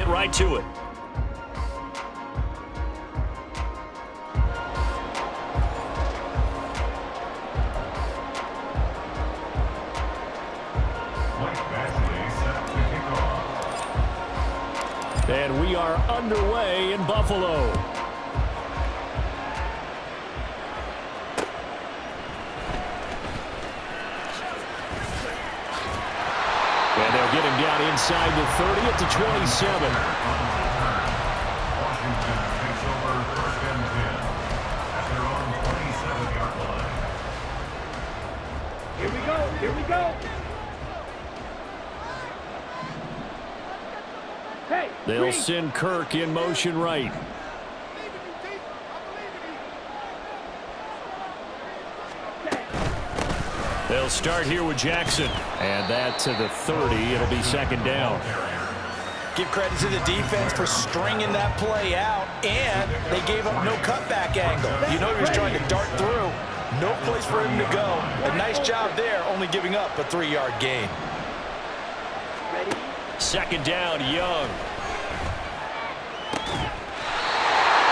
right to it. And we are underway in Buffalo. And they'll get him down inside the 30 at the 27. Washington takes over 1st and 10 at their own 27-yard line. Here we go. Here we go. Hey, they'll send Kirk in motion right. They'll start here with Jackson. And that to the 30. It'll be 2nd down. Give credit to the defense for stringing that play out, and they gave up no cutback angle. You know he was trying to dart through. No place for him to go. A nice job there, only giving up a 3-yard gain. 2nd down, Young.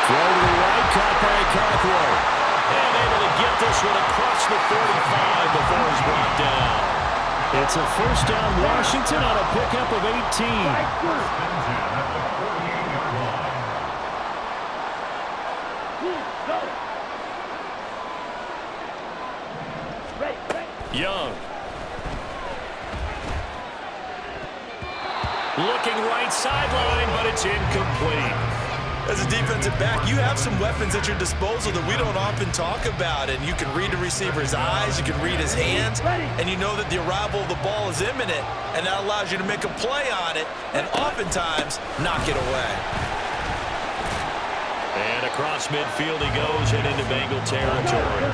Throw to the right, caught by Cockrell. And able to get this one across the 45 before he's brought down. It's a 1st down, Washington, on a pickup of 18. Young. Looking right sideline, but it's incomplete. As a defensive back, you have some weapons at your disposal that we don't often talk about, and you can read the receiver's eyes, you can read his hands, and you know that the arrival of the ball is imminent, and that allows you to make a play on it, and oftentimes knock it away. And across midfield he goes and into Bengal territory.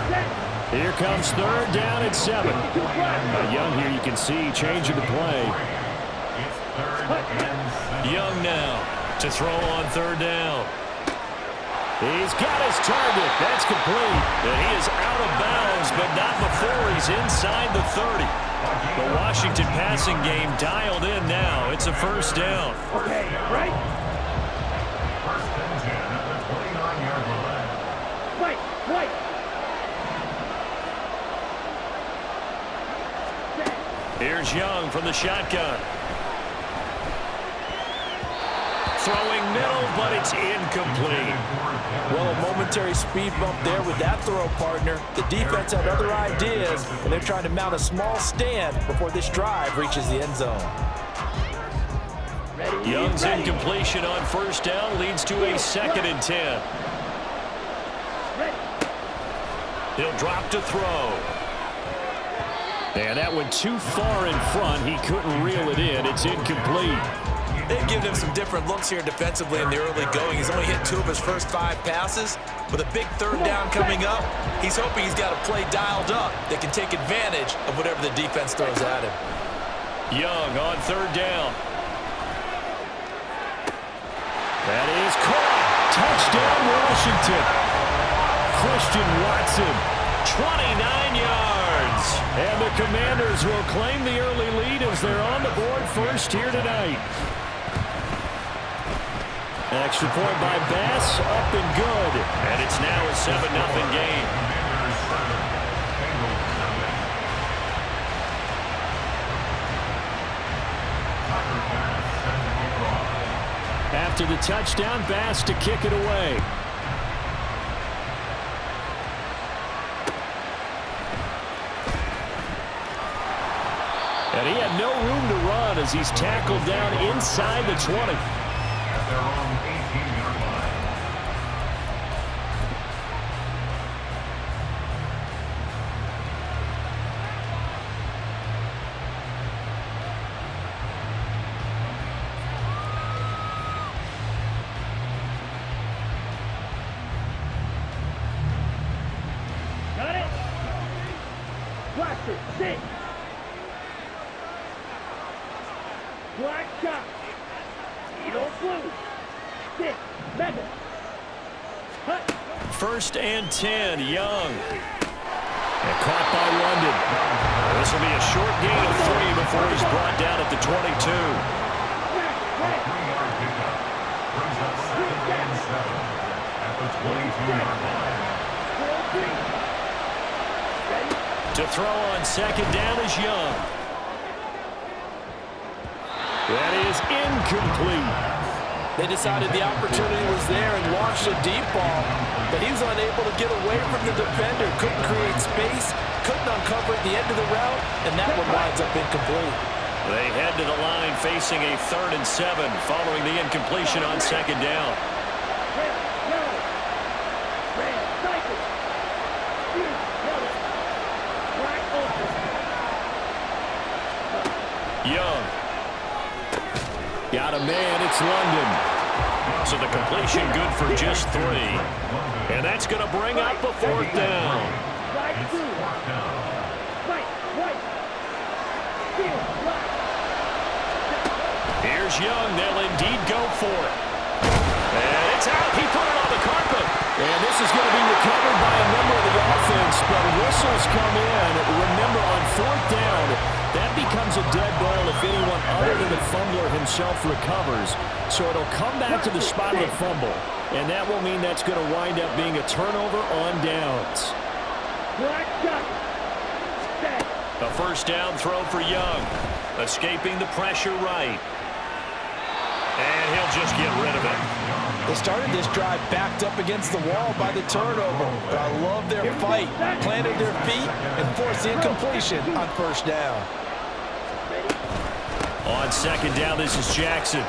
Here comes 3rd down at 7. Young here, you can see changing the play. Young now to throw on 3rd down. He's got his target. That's complete. And he is out of bounds, but not before he's inside the 30. The Washington passing game dialed in now. It's a 1st down. Okay, right? 1st and 10 at the 29-yard line. Wait. Here's Young from the shotgun. Throwing middle, but it's incomplete. Well, a momentary speed bump there with that throw, partner. The defense had other ideas, and they're trying to mount a small stand before this drive reaches the end zone. Young's incompletion on 1st down leads to a 2nd and 10. He'll drop to throw. And that went too far in front. He couldn't reel it in. It's incomplete. They've given him some different looks here defensively in the early going. He's only hit 2 of his first 5 passes. With a big 3rd down coming up, he's hoping he's got a play dialed up that can take advantage of whatever the defense throws at him. Young on 3rd down. That is caught. Touchdown, Washington. Christian Watson, 29 yards. And the Commanders will claim the early lead as they're on the board first here tonight. Extra point by Bass, up and good. And it's now a 7-0 game. After the touchdown, Bass to kick it away. And he had no room to run as he's tackled down inside the 20. At their own 18-yard line. Got it? Watch it. Sit. Black shot. Eagle blue. Sit. Mega. Hut. 1st and 10, Young. And caught by London. This will be a short gain of 3 before he's brought down at the 22. 22-yard line. To throw on second down is Young. That is incomplete. They decided the opportunity was there and launched a deep ball, but he was unable to get away from the defender. Couldn't create space, couldn't uncover at the end of the route, and that one winds up incomplete. They head to the line facing a 3rd and 7 following the incompletion on second down. Young. Got a man, it's London. So the completion good for just 3. And that's going to bring up a 4th down. Here's Young. They'll indeed go for it. And it's out. He put it on the carpet. And this is going to be recovered by a member of the offense, but whistles come in. Remember, on 4th down, that becomes a dead ball if anyone other than the fumbler himself recovers. So it'll come back to the spot of the fumble, and that will mean that's going to wind up being a turnover on downs. A 1st down throw for Young, escaping the pressure right. And he'll just get rid of it. They started this drive backed up against the wall by the turnover, but I love their fight. Planted their feet and forced the incompletion on 1st down. On 2nd down, this is Jackson.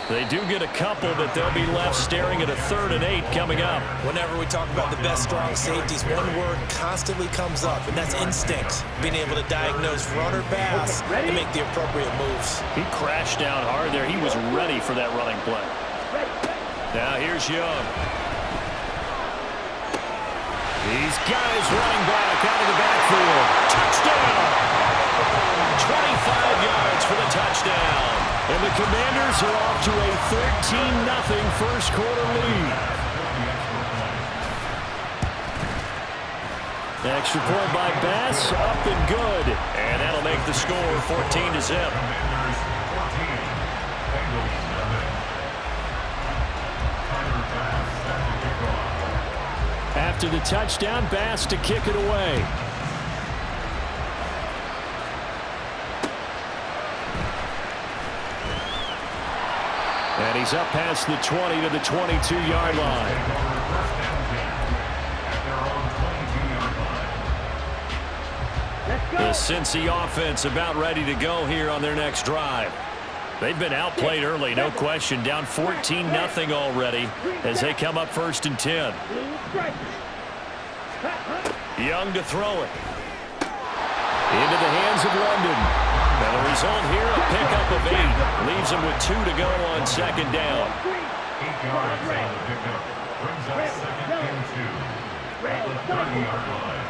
They do get a couple, but they'll be left staring at a 3rd and 8 coming up. Whenever we talk about the best strong safeties, one word constantly comes up, and that's instincts. Being able to diagnose run or pass and make the appropriate moves. He crashed down hard there. He was ready for that running play. Now here's Young. He's got his running back out of the backfield. Touchdown! 25 yards for the touchdown. And the Commanders are off to a 13-0 first quarter lead. Extra point by Bass, up and good. And that'll make the score 14-0. After the touchdown, Bass to kick it away. And he's up past the 20 to the 22-yard line. The Cincy offense about ready to go here on their next drive. They've been outplayed early, no question. Down 14-0 already as they come up 1st and 10. Young to throw it. Into the hands of London. And the result here, a pickup of 8. Leaves him with 2 to go on 2nd down. 8 yards on the pickup. Brings up 2nd and 2. At the 30-yard line.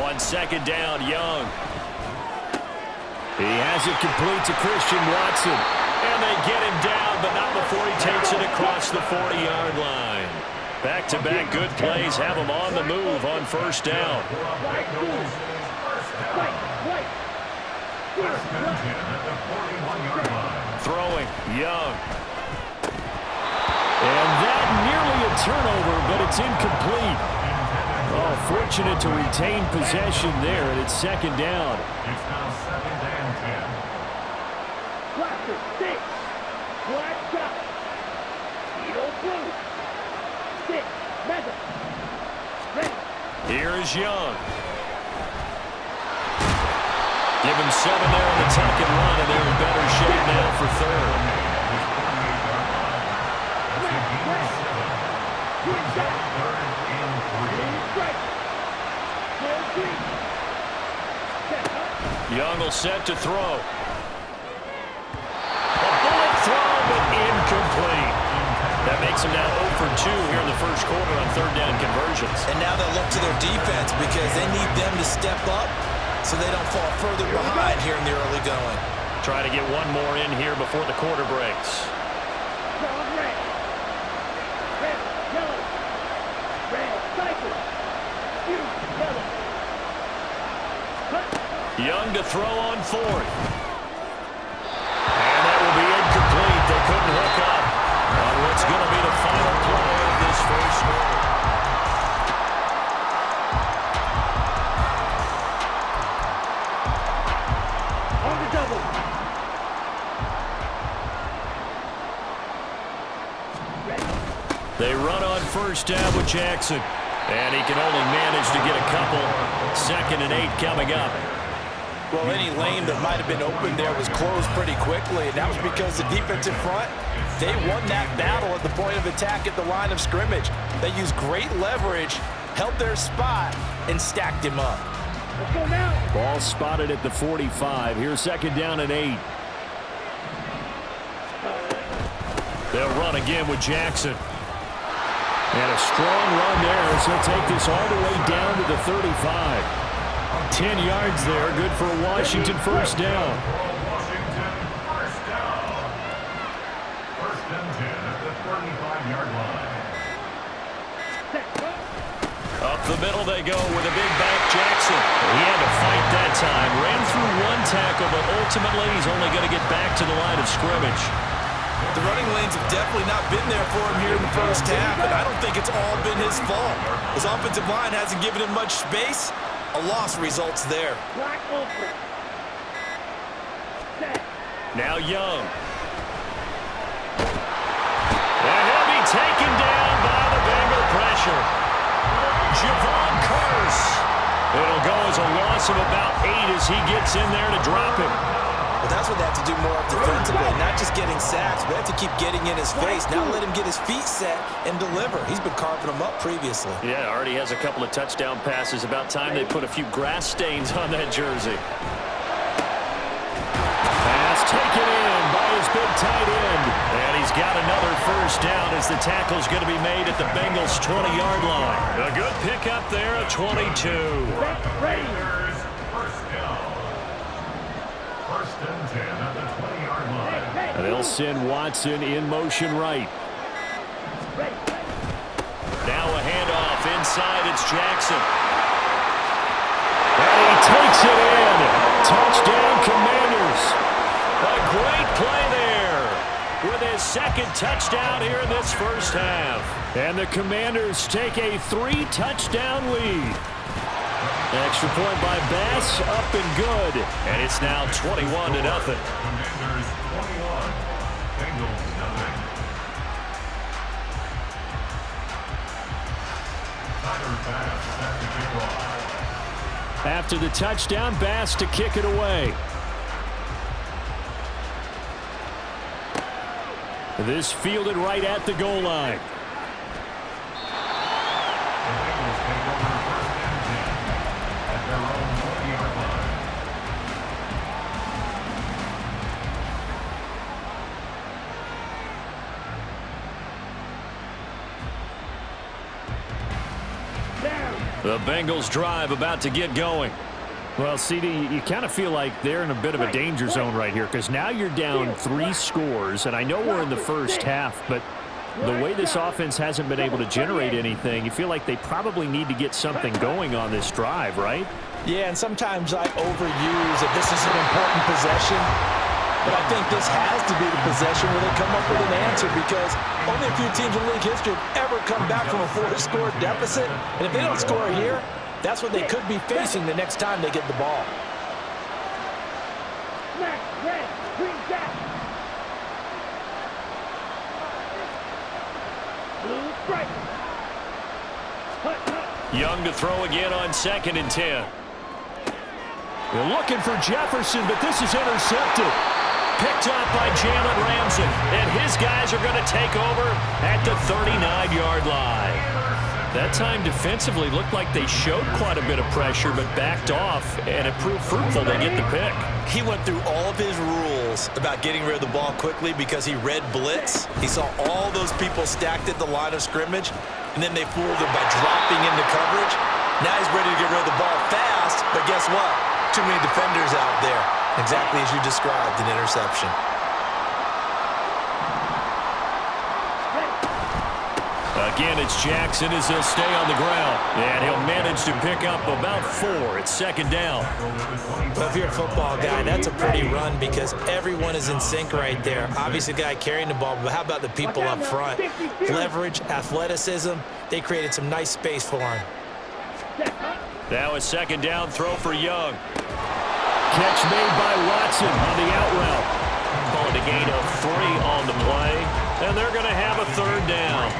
On 2nd down, Young. He has it complete to Christian Watson. And they get him down, but not before he takes it across the 40-yard line. Back-to-back good plays have him on the move on 1st down. Throwing, Young. And that nearly a turnover, but it's incomplete. Oh, fortunate to retain possession there, and it's 2nd down. It's now 2nd and 10. Here is Young. Give him 7 there on the tuck and run, and they're in better shape now for 3rd. Young will set to throw. A bullet throw, but incomplete. That makes him now 0 for 2 here in the first quarter on 3rd down conversions. And now they'll look to their defense because they need them to step up so they don't fall further behind here in the early going. Try to get one more in here before the quarter breaks. Young to throw on 4th. And that will be incomplete. They couldn't hook up on what's going to be the final play of this first quarter. They run on first down with Jackson. And he can only manage to get a couple. 2nd and 8 coming up. Well, any lane that might have been open there was closed pretty quickly, and that was because the defensive front, they won that battle at the point of attack at the line of scrimmage. They used great leverage, held their spot, and stacked him up. Let's go now. Ball spotted at the 45. Here's 2nd down and 8. They'll run again with Jackson. And a strong run there as he'll take this all the way down to the 35. 10 yards there, good for a Washington first down. Washington first down. 1st and 10 at the 35-yard line. Up the middle they go with a big back Jackson. He had to fight that time. Ran through one tackle, but ultimately he's only going to get back to the line of scrimmage. The running lanes have definitely not been there for him here in the first half, and I don't think it's all been his fault. His offensive line hasn't given him much space. A loss results there. Black open. Set. Now Young. And he'll be taken down by the Bengal pressure. Javon Curse. It'll go as a loss of about 8 as he gets in there to drop him. But that's what they have to do more of defensively, not just getting sacks, but they have to keep getting in his face. Now let him get his feet set and deliver. He's been carving them up previously. Yeah, already has a couple of touchdown passes. About time they put a few grass stains on that jersey. Pass taken in by his big tight end. And he's got another first down as the tackle's going to be made at the Bengals' 20-yard line. A good pickup there at 22. Ready. First down. 1st and 10 at the 20-yard line. And they'll send Watson in motion right. Ready. Now a handoff inside. It's Jackson. And he takes it in. Touchdown, Commanders. A great play there with his 2nd touchdown here in this first half. And the Commanders take a 3-touchdown lead. Extra point by Bass, up and good. And it's now 21-0. Commanders 21, Bengals nothing. Tyler Bass at the kickoff. After the touchdown, Bass to kick it away. This fielded right at the goal line. The Bengals take over 1st and 10 at their own 20-yard line. Down. The Bengals drive about to get going. Well, CD, you kind of feel like they're in a bit of a danger zone right here because now you're down 3 scores, and I know we're in the first half, but the way this offense hasn't been able to generate anything, you feel like they probably need to get something going on this drive, right? Yeah, and sometimes I overuse that this is an important possession, but I think this has to be the possession where they come up with an answer because only a few teams in league history have ever come back from a 4-score deficit, and if they don't score here, that's what they could be facing the next time they get the ball. Smack. Red. Green jack. Blue stripe. Hut. Young to throw again on 2nd and 10. They're looking for Jefferson, but this is intercepted. Picked up by Jalen Ramsey, and his guys are going to take over at the 39-yard line. That time defensively looked like they showed quite a bit of pressure but backed off, and it proved fruitful to get the pick. He went through all of his rules about getting rid of the ball quickly because he read blitz. He saw all those people stacked at the line of scrimmage, and then they fooled him by dropping into coverage. Now he's ready to get rid of the ball fast, but guess what? Too many defenders out there. Exactly as you described, an interception. Again, it's Jackson as he'll stay on the ground. And he'll manage to pick up about 4. It's 2nd down. Well, if you're a football guy, that's a pretty run because everyone is in sync right there. Obviously, the guy carrying the ball, but how about the people up front? Leverage, athleticism, they created some nice space for him. Now a 2nd down throw for Young. Catch made by Watson on the out route. Calling a gain of 3 on the play, and they're going to have a 3rd down.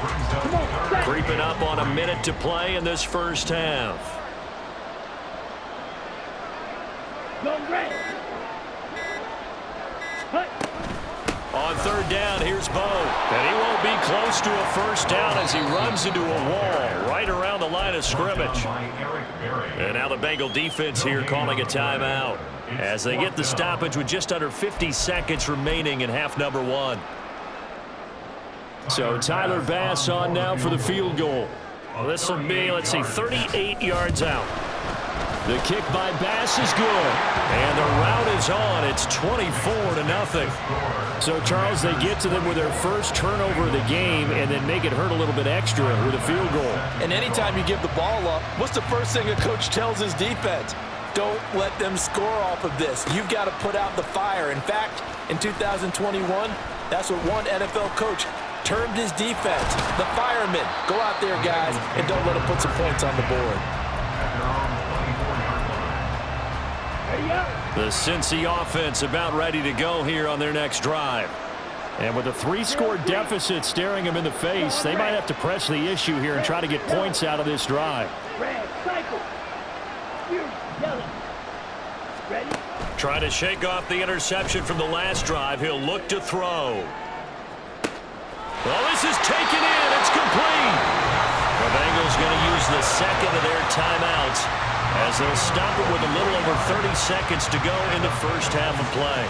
brings up third. Creeping up on a minute to play in this first half. Go red. Hut. On third down, here's Bo. And he won't be close to a first down as he runs into a wall right around the line of scrimmage. And now the Bengal defense here calling a timeout as they get the stoppage with just under 50 seconds remaining in half number one. So Tyler Bass on now for the field goal. Well, this will be, let's see, 38 yards out. The kick by Bass is good. And the route is on. It's 24-0. So, Charles, they get to them with their first turnover of the game and then make it hurt a little bit extra with a field goal. And anytime you give the ball up, what's the first thing a coach tells his defense? Don't let them score off of this. You've got to put out the fire. In fact, in 2021, that's what one NFL coach termed his defense, the firemen. Go out there, guys, and don't let them put some points on the board. The Cincy offense about ready to go here on their next drive. And with a 3-score deficit staring them in the face, they might have to press the issue here and try to get points out of this drive. Red, cycle. Yellow. Ready? Trying to shake off the interception from the last drive. He'll look to throw. Well, this is taken in. It's complete. The Bengals going to use the second of their timeouts as they'll stop it with a little over 30 seconds to go in the first half of play.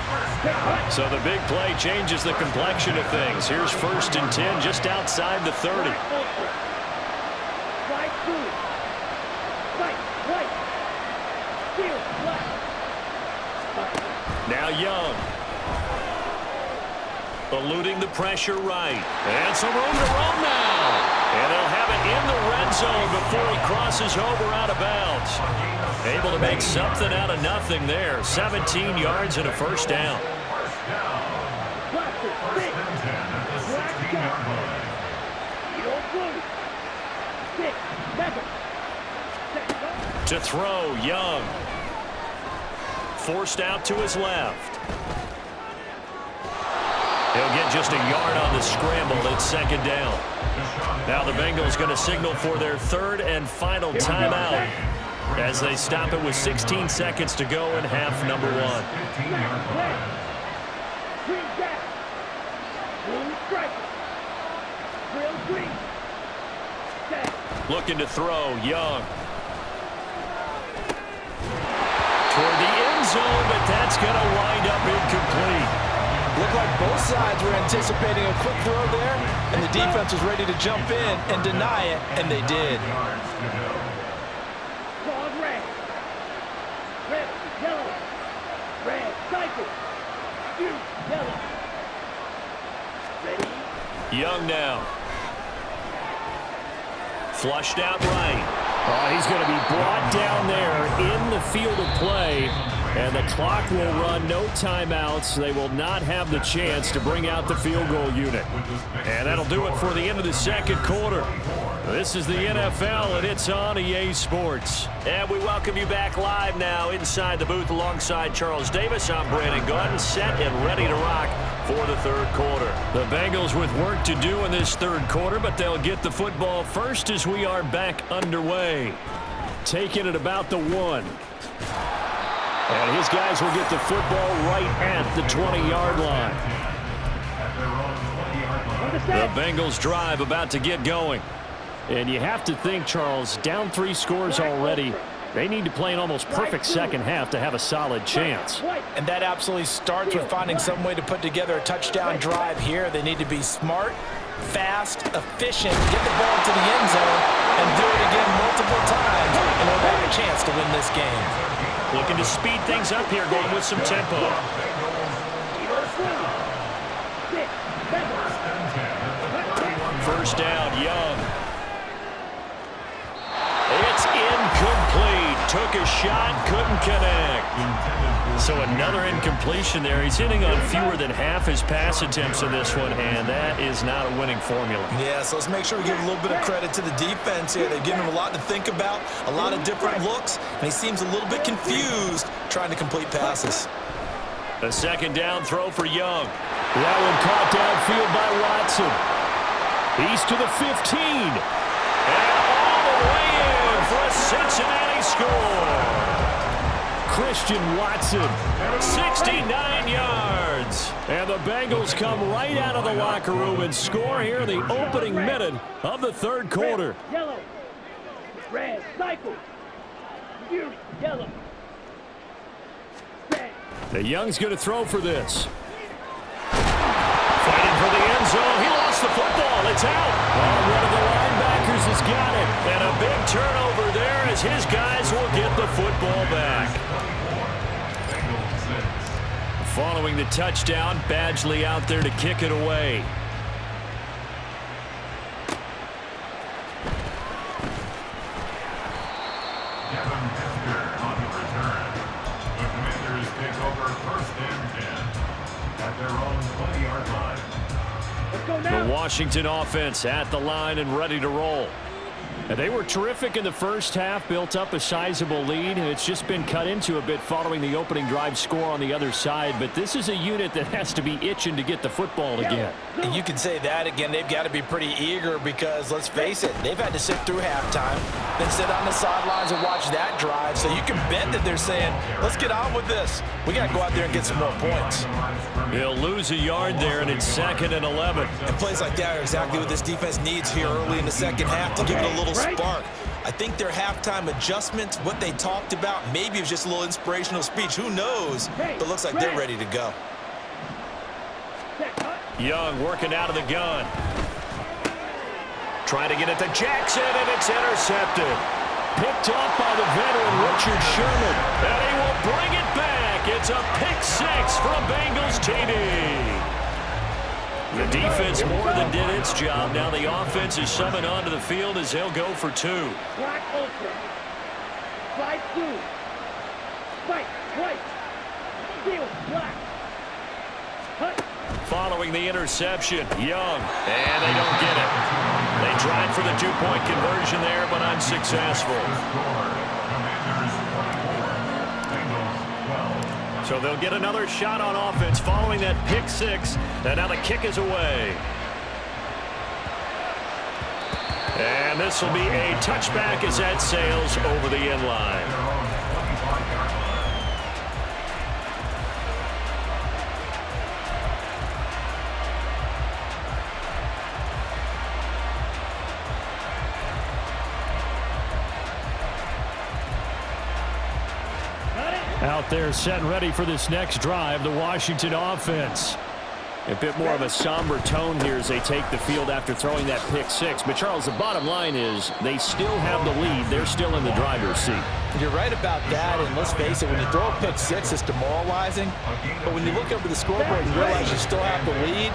So the big play changes the complexion of things. Here's 1st and 10 just outside the 30. Right, two. Right. Field, left. Now Young. Eluding the pressure right. And some room to roam now. And they'll have it in the red zone before he crosses over out of bounds. Able to make something out of nothing there. 17 yards and a first down. To throw, Young. Forced out to his left. He'll get just a yard on the scramble. It's second down. Now the Bengals going to signal for their third and final timeout as they stop it with 16 seconds to go in half number one. Looking to throw, Young. Toward the end zone, but that's going to wind up incomplete. Looked like both sides were anticipating a quick throw there, and the defense was ready to jump in and deny it, and they did. Red. Red, yellow. Red, cycle. Yellow. Ready? Young now. Flushed out right. He's going to be brought down there in the field of play. And the clock will run, no timeouts. They will not have the chance to bring out the field goal unit. And that'll do it for the end of the second quarter. This is the NFL, and it's on EA Sports. And we welcome you back live now inside the booth alongside Charles Davis. I'm Brandon Gunn, set and ready to rock for the third quarter. The Bengals with work to do in this third quarter, but they'll get the football first as we are back underway. Taking it about the 1. And his guys will get the football right at the 20-yard line. The Bengals drive about to get going. And you have to think, Charles, down 3 scores already. They need to play an almost perfect second half to have a solid chance. And that absolutely starts with finding some way to put together a touchdown drive here. They need to be smart, fast, efficient, get the ball to the end zone, and do it again multiple times, and they'll have a chance to win this game. Looking to speed things up here, going with some tempo. First down, Young. It's incomplete. Took a shot, couldn't connect. So another incompletion there. He's hitting on fewer than half his pass attempts in this one, and that is not a winning formula. Yeah, so let's make sure we give a little bit of credit to the defense here. They've given him a lot to think about, a lot of different looks, and he seems a little bit confused trying to complete passes. A second down throw for Young. That one caught downfield by Watson. He's to the 15. And all the way in for a Cincinnati score. Christian Watson, 69 yards. And the Bengals come right out of the locker room and score here in the opening minute of the third quarter. Yellow. Red. Cycle. You. Yellow. Red. The Young's going to throw for this. Fighting for the end zone. He lost the football. It's out. Oh, one of the linebackers has got it. And a big turnover there as his guys will get the football back. Following the touchdown, Badgley out there to kick it away. On the return. The Commanders take over 1st and 10 at their own 20-yard line. Let's go now. The Washington offense at the line and ready to roll. And they were terrific in the first half, built up a sizable lead, and it's just been cut into a bit following the opening drive score on the other side. But this is a unit that has to be itching to get the football again. And you can say that again. They've got to be pretty eager because, let's face it, they've had to sit through halftime, then sit on the sidelines and watch that drive. So you can bet that they're saying, let's get on with this. We got to go out there and get some more points. He'll lose a yard there, and it's 2nd and 11. And plays like that are exactly what this defense needs here early in the second half to give it a little spark. I think their halftime adjustments, what they talked about, maybe it was just a little inspirational speech. Who knows? But it looks like they're ready to go. Young working out of the gun. Trying to get it to Jackson, and it's intercepted. Picked off by the veteran Richard Sherman. And he will bring it back. It's a pick 6 from Bengals TD. The defense more than did its job. Now the offense is summoned onto the field as they'll go for 2. Black ultra. Slide 2. Fight. White. Steel. Black. Hut. Following the interception, Young, and they don't get it. They tried for the 2-point conversion there, but unsuccessful. So they'll get another shot on offense following that pick 6, and now the kick is away. And this will be a touchback as that sails over the end line. Out there set and ready for this next drive, the Washington offense. A bit more of a somber tone here as they take the field after throwing that pick 6. But, Charles, the bottom line is they still have the lead. They're still in the driver's seat. You're right about that, and let's face it, when you throw a pick 6, it's demoralizing. But when you look up at the scoreboard and realize you still have the lead,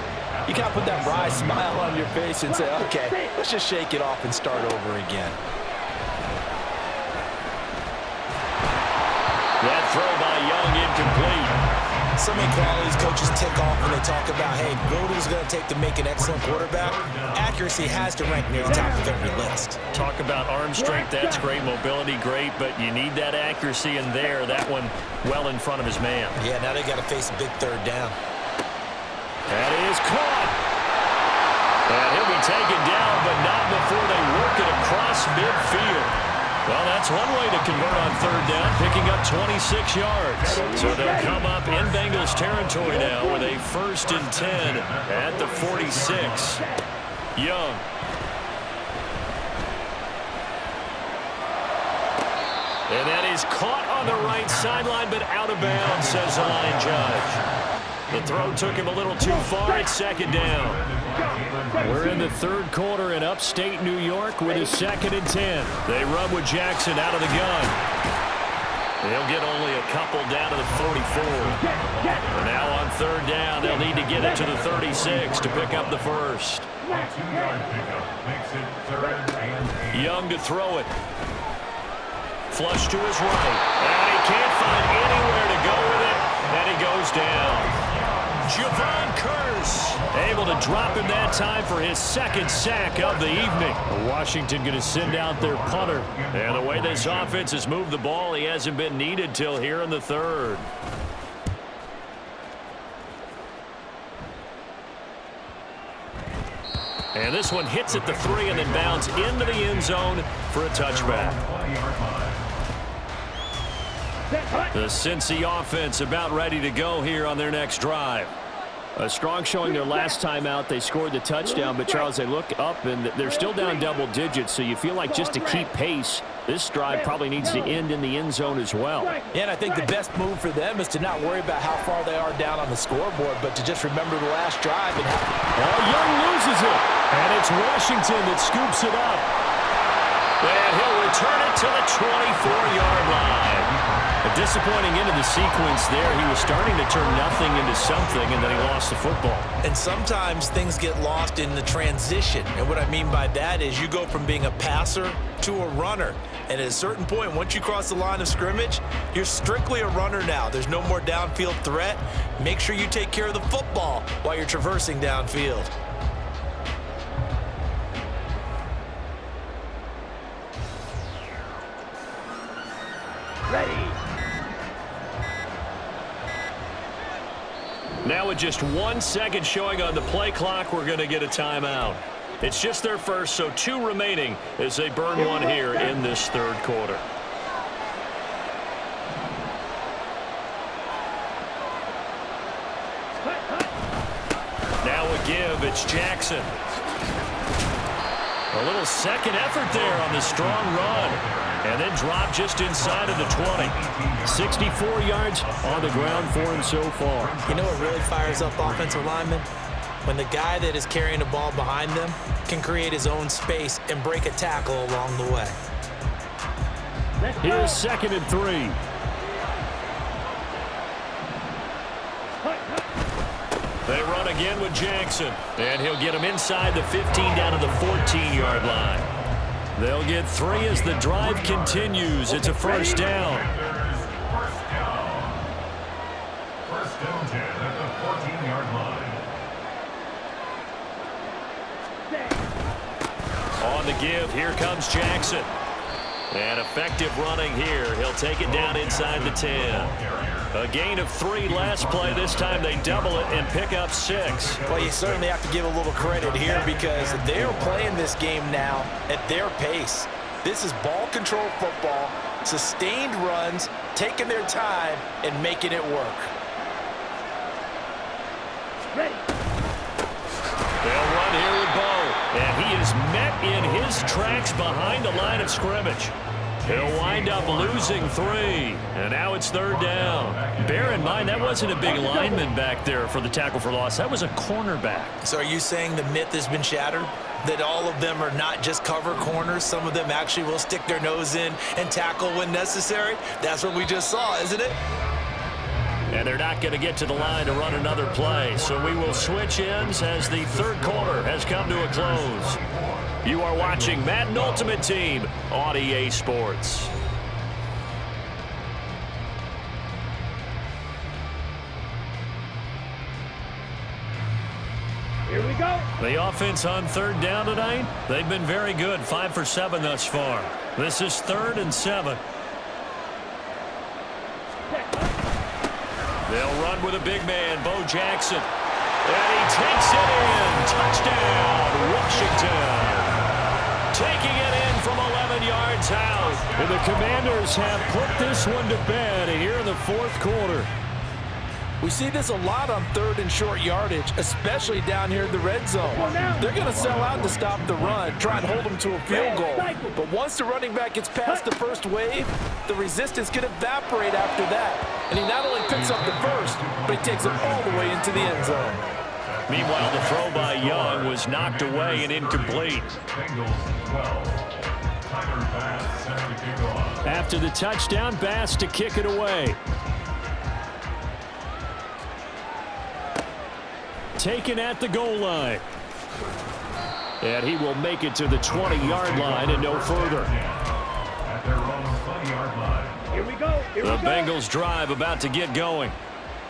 you got to put that wry smile on your face and say, okay, let's just shake it off and start over again. That throw by Young incomplete. So many qualities coaches tick off when they talk about, hey, what is it going to take to make an excellent quarterback? Accuracy has to rank near the top of every list. Talk about arm strength, that's great. Mobility, great, but you need that accuracy in there. That one well in front of his man. Yeah, now they got to face a big 3rd down. That is caught. And he'll be taken down, but not before they work it across midfield. Well, that's one way to convert on 3rd down, picking up 26 yards. So they'll come up in Bengals territory now with a 1st and 10 at the 46. Young. And that is caught on the right sideline, but out of bounds, says the line judge. The throw took him a little too far. It's 2nd down. We're in the 3rd quarter in upstate New York with a 2nd and 10. They run with Jackson out of the gun. They'll get only a couple down to the 44. And now on 3rd down, they'll need to get it to the 36 to pick up the 1st. Young to throw it. Flush to his right. And he can't find anywhere to go with it. And he goes down. Javon Curse able to drop him that time for his 2nd sack of the evening. Washington going to send out their punter. And the way this offense has moved the ball, he hasn't been needed till here in the 3rd. And this one hits at the 3 and then bounds into the end zone for a touchback. The Cincy offense about ready to go here on their next drive. A strong showing their last time out. They scored the touchdown, but Charles, they look up and they're still down double digits, so you feel like just to keep pace, this drive probably needs to end in the end zone as well. Yeah, and I think the best move for them is to not worry about how far they are down on the scoreboard, but to just remember the last drive. And Young loses it, and it's Washington that scoops it up. And he'll return it to the 24-yard line. A disappointing end of the sequence there. He was starting to turn nothing into something, and then he lost the football. And sometimes things get lost in the transition. And what I mean by that is you go from being a passer to a runner. And at a certain point, once you cross the line of scrimmage, you're strictly a runner now. There's no more downfield threat. Make sure you take care of the football while you're traversing downfield. Ready. Now with just 1 second showing on the play clock, we're going to get a timeout. It's just their first, so 2 remaining as they burn one here in this third quarter. Now a give, it's Jackson. A little second effort there on the strong run. And then drop just inside of the 20. 64 yards on the ground for him so far. You know what really fires up offensive linemen? When the guy that is carrying the ball behind them can create his own space and break a tackle along the way. Here's 2nd and 3. They run again with Jackson. And he'll get him inside the 15 down to the 14-yard line. They'll get 3 as the drive continues. It's a first down. First down 10 at the 14-yard line. On the give, here comes Jackson. And effective running here. He'll take it down inside the 10. A gain of 3 last play. This time they double it and pick up 6. Well, you certainly have to give a little credit here because they're playing this game now at their pace. This is ball control football, sustained runs, taking their time, and making it work. Ready. They'll run here with Bo, and he is met in his tracks behind the line of scrimmage. He'll wind up losing 3, and now it's 3rd down. Bear in mind, that wasn't a big lineman back there for the tackle for loss. That was a cornerback. So are you saying the myth has been shattered? That all of them are not just cover corners? Some of them actually will stick their nose in and tackle when necessary? That's what we just saw, isn't it? And they're not going to get to the line to run another play. So we will switch ends as the third quarter has come to a close. You are watching Madden Ultimate Team on EA Sports. Here we go. The offense on 3rd down tonight, they've been very good, 5 for 7 thus far. This is 3rd and 7. They'll run with a big man, Bo Jackson. And he takes it in. Touchdown, Washington. Taking it in from 11 yards out. And the Commanders have put this one to bed here in the 4th quarter. We see this a lot on 3rd and short yardage, especially down here in the red zone. They're going to sell out to stop the run, try and hold them to a field goal. But once the running back gets past the first wave, the resistance can evaporate after that. And he not only picks up the first, but he takes it all the way into the end zone. Meanwhile, the throw by Young was knocked away and incomplete. After the touchdown, Bass to kick it away. Taken at the goal line. And he will make it to the 20-yard line and no further. Here we go. The Bengals drive about to get going.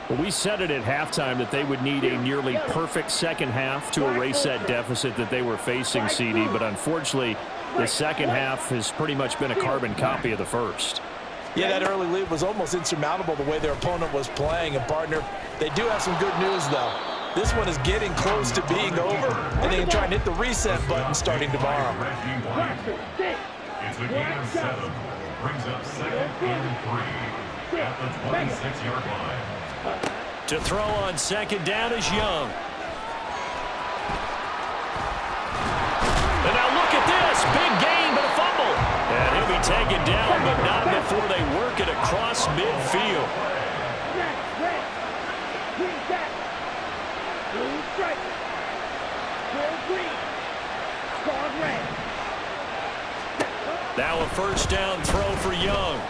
Well, we said it at halftime that they would need a nearly perfect second half to erase that deficit that they were facing, CD. But unfortunately, the second half has pretty much been a carbon copy of the first. Yeah, that early lead was almost insurmountable the way their opponent was playing. And, partner, they do have some good news, though. This one is getting close to being over, and they can try and hit the reset button starting tomorrow. It's a gain of 7. Brings up 2nd and 3 at the 26-yard line. To throw on 2nd down is Young. And now look at this. Big gain, but a fumble. And he'll be taken down, but not before they work it across midfield. Now a 1st down throw for Young.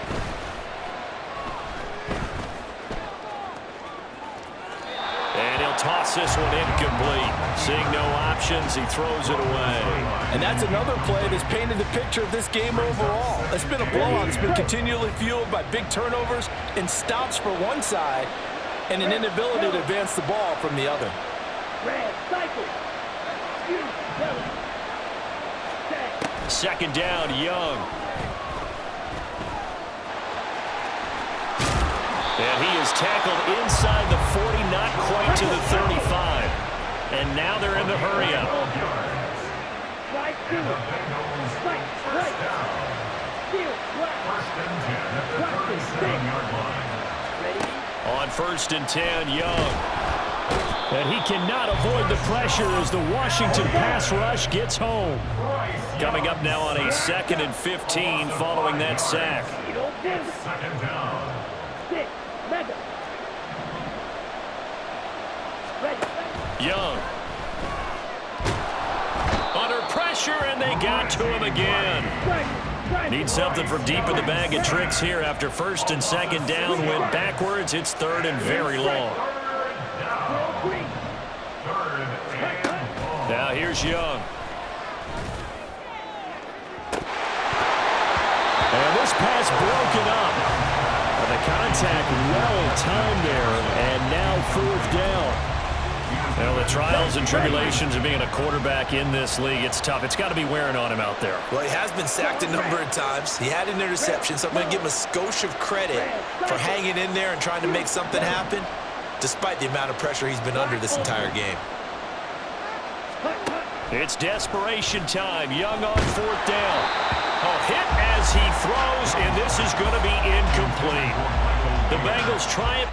And he'll toss this one incomplete. Seeing no options, he throws it away. And that's another play that's painted the picture of this game overall. It's been a blowout. It's been continually fueled by big turnovers and stops for one side and an inability to advance the ball from the other. Second down, Young. And he is tackled inside the 40, not quite to the 35. And now they're in the hurry-up. On 1st and 10, Young. And he cannot avoid the pressure as the Washington pass rush gets home. Coming up now on a 2nd and 15 following that sack. 2nd down. Young. Under pressure, and they got to him again. Need something from deep in the bag of tricks here after 1st and 2nd down. Went backwards. It's 3rd and very long. Now here's Young. And this pass broken up. The contact well timed there, and now 4th down. Well, the trials and tribulations of being a quarterback in this league, it's tough. It's got to be wearing on him out there. Well, he has been sacked a number of times. He had an interception, so I'm going to give him a skosh of credit for hanging in there and trying to make something happen, despite the amount of pressure he's been under this entire game. It's desperation time. Young on 4th down. A hit as he throws, and this is going to be incomplete. The Bengals try it.